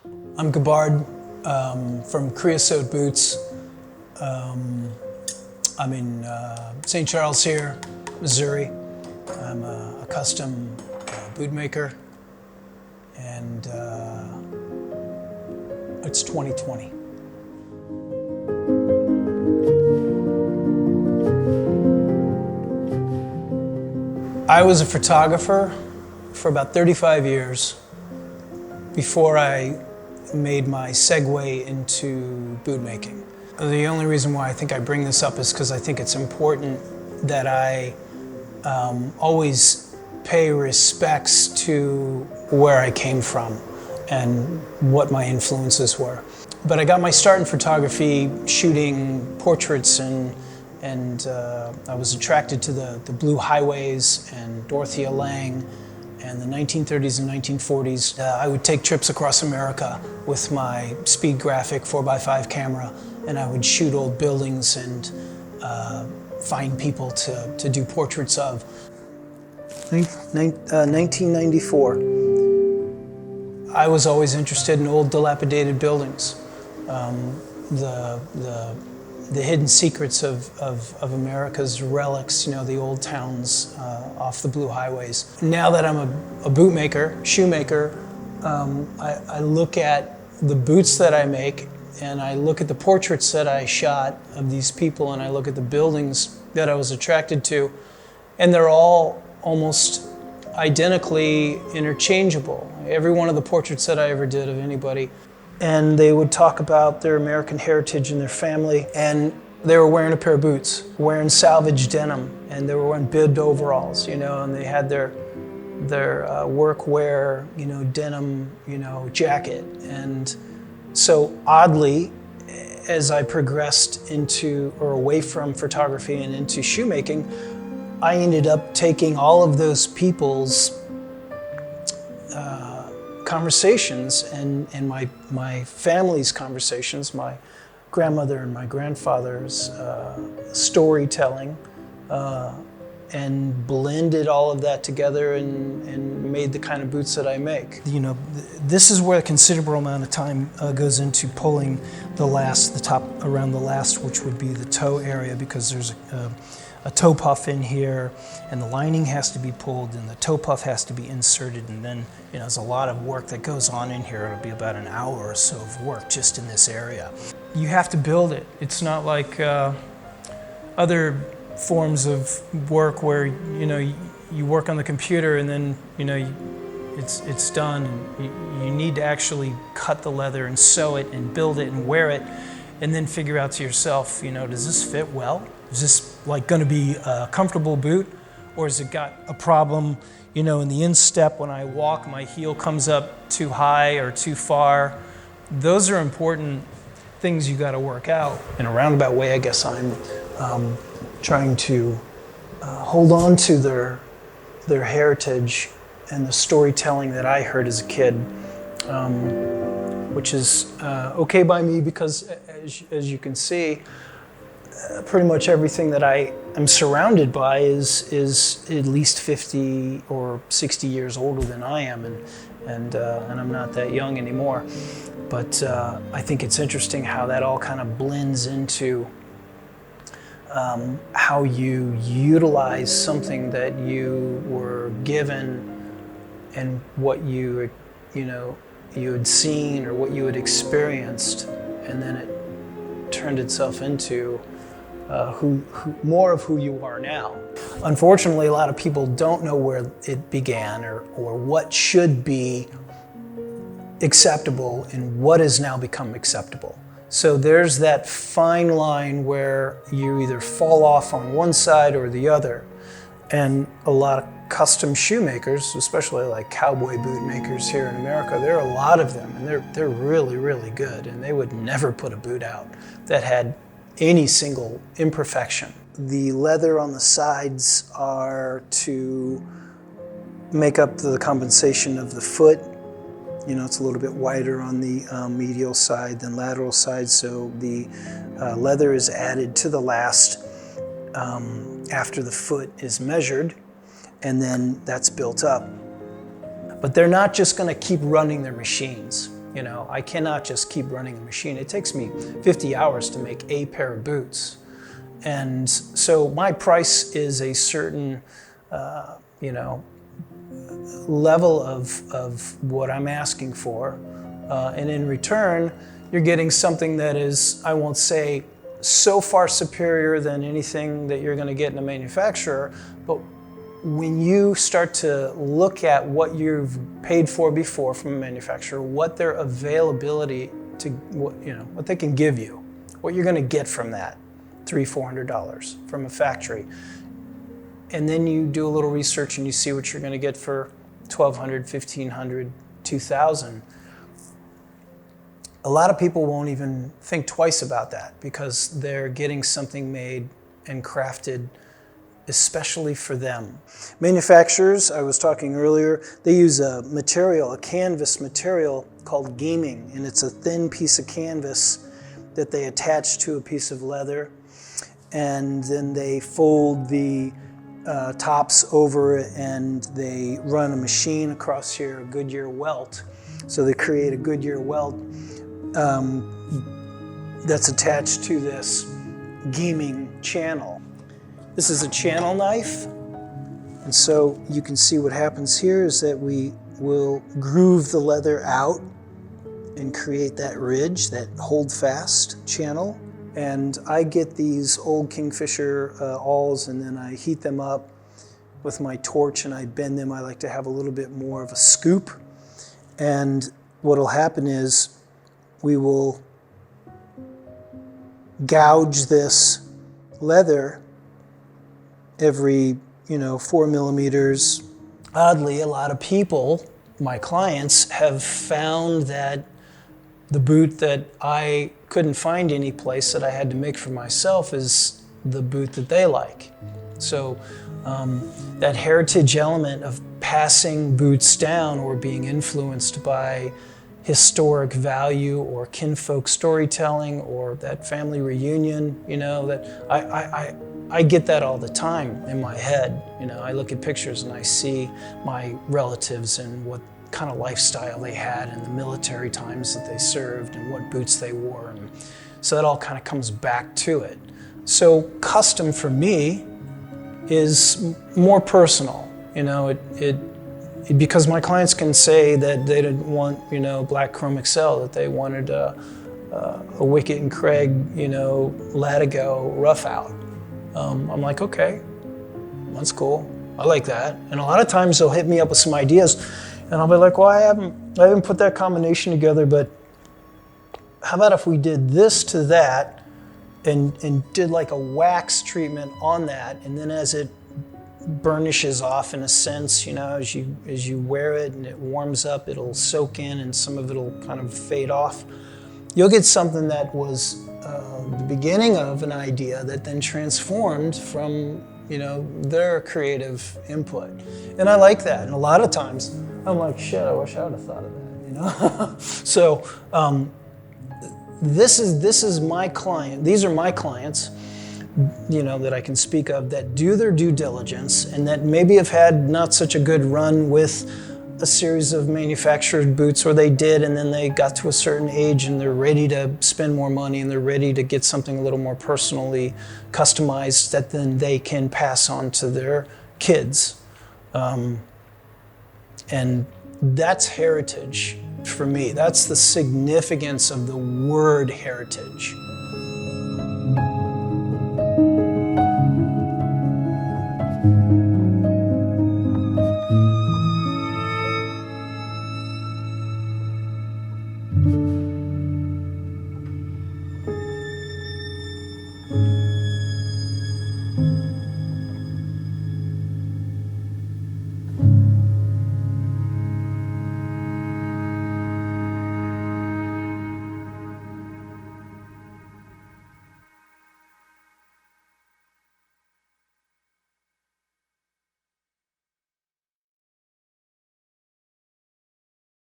I'm Gabbard from Creosote Boots. I'm in St. Charles here, Missouri. I'm a custom boot maker, and it's 2020. I was a photographer for about 35 years before I made my segue into boot making. The only reason why I think I bring this up is because I think it's important that I always pay respects to where I came from and what my influences were. But I got my start in photography shooting portraits, and I was attracted to the Blue Highways and Dorothea Lange and the 1930s and 1940s. I would take trips across America with my speed graphic 4x5 camera, and I would shoot old buildings and find people to do portraits of. 1994. I was always interested in old dilapidated buildings. The hidden secrets of America's relics, you know, the old towns off the Blue Highways. Now that I'm a bootmaker, shoemaker, I look at the boots that I make, and I look at the portraits that I shot of these people, and I look at the buildings that I was attracted to, and they're all almost identically interchangeable. Every one of the portraits that I ever did of anybody. And they would talk about their American heritage and their family, and they were wearing a pair of boots, wearing salvage denim, and they were wearing bibbed overalls, you know, and they had their workwear, you know, denim, you know, jacket. And so oddly, as I progressed into or away from photography and into shoemaking, I ended up taking all of those people's conversations and my family's conversations, my grandmother and my grandfather's storytelling, and blended all of that together and made the kind of boots that I make. You know, this is where a considerable amount of time goes into pulling the top around the last, which would be the toe area, because there's a toe puff in here, and the lining has to be pulled, and the toe puff has to be inserted, and then, you know, there's a lot of work that goes on in here. It'll be about an hour or so of work just in this area. You have to build it. It's not like other forms of work where, you know, you work on the computer and then, you know, it's done. And you need to actually cut the leather and sew it and build it and wear it, and then figure out to yourself, you know, does this fit well? Is this like going to be a comfortable boot, or has it got a problem, you know, in the instep when I walk, my heel comes up too high or too far? Those are important things you got to work out. In a roundabout way, I guess I'm trying to hold on to their heritage and the storytelling that I heard as a kid, which is okay by me because, as you can see, pretty much everything that I am surrounded by is at least 50 or 60 years older than I am, and I'm not that young anymore. But I think it's interesting how that all kind of blends into how you utilize something that you were given and what you had seen or what you had experienced, and then it turned itself into more of who you are now. Unfortunately, a lot of people don't know where it began or what should be acceptable and what has now become acceptable. So there's that fine line where you either fall off on one side or the other. And a lot of custom shoemakers, especially like cowboy boot makers here in America, there are a lot of them, and they're really, really good, and they would never put a boot out that had any single imperfection. The leather on the sides are to make up the compensation of the foot. You know, it's a little bit wider on the medial side than lateral side, so the leather is added to the last after the foot is measured, and then that's built up. But they're not just going to keep running their machines. You know, I cannot just keep running a machine. It takes me 50 hours to make a pair of boots. And so my price is a certain, you know, level of what I'm asking for. And in return, you're getting something that is, I won't say so far superior than anything that you're going to get in a manufacturer, but when you start to look at what you've paid for before from a manufacturer, what their availability to, what they can give you, what you're going to get from that, $300-400 from a factory, and then you do a little research and you see what you're going to get for $1,200, $1,500, $2,000. A lot of people won't even think twice about that because they're getting something made and crafted especially for them. Manufacturers, I was talking earlier, they use a material, a canvas material called gaming, and it's a thin piece of canvas that they attach to a piece of leather, and then they fold the tops over it and they run a machine across here, a Goodyear welt. So they create a Goodyear welt that's attached to this gaming channel. This is a channel knife, and so you can see what happens here is that we will groove the leather out and create that ridge, that hold fast channel. And I get these old Kingfisher awls and then I heat them up with my torch and I bend them. I like to have a little bit more of a scoop. And what'll happen is we will gouge this leather every 4 millimeters. Oddly, a lot of people, my clients, have found that the boot that I couldn't find any place that I had to make for myself is the boot that they like. So that heritage element of passing boots down or being influenced by historic value or kinfolk storytelling or that family reunion, that I get that all the time in my head. I look at pictures and I see my relatives and what kind of lifestyle they had and the military times that they served and what boots they wore. And so that all kind of comes back to it. So custom for me is more personal. Because my clients can say that they didn't want, black chrome Excel, that they wanted a Wicket and Craig, Latigo rough out. I'm like, okay, that's cool. I like that. And a lot of times they'll hit me up with some ideas and I'll be like, well, I haven't put that combination together, but how about if we did this to that and did like a wax treatment on that, and then as it burnishes off in a sense, as you wear it and it warms up, it'll soak in and some of it'll kind of fade off. You'll get something that was the beginning of an idea that then transformed from their creative input. And I like that. And a lot of times I'm like, shit, I wish I would have thought of that, So this is my client. These are my clients, that I can speak of that do their due diligence and that maybe have had not such a good run with a series of manufactured boots, or they did and then they got to a certain age and they're ready to spend more money and they're ready to get something a little more personally customized that then they can pass on to their kids. And that's heritage for me. That's the significance of the word heritage.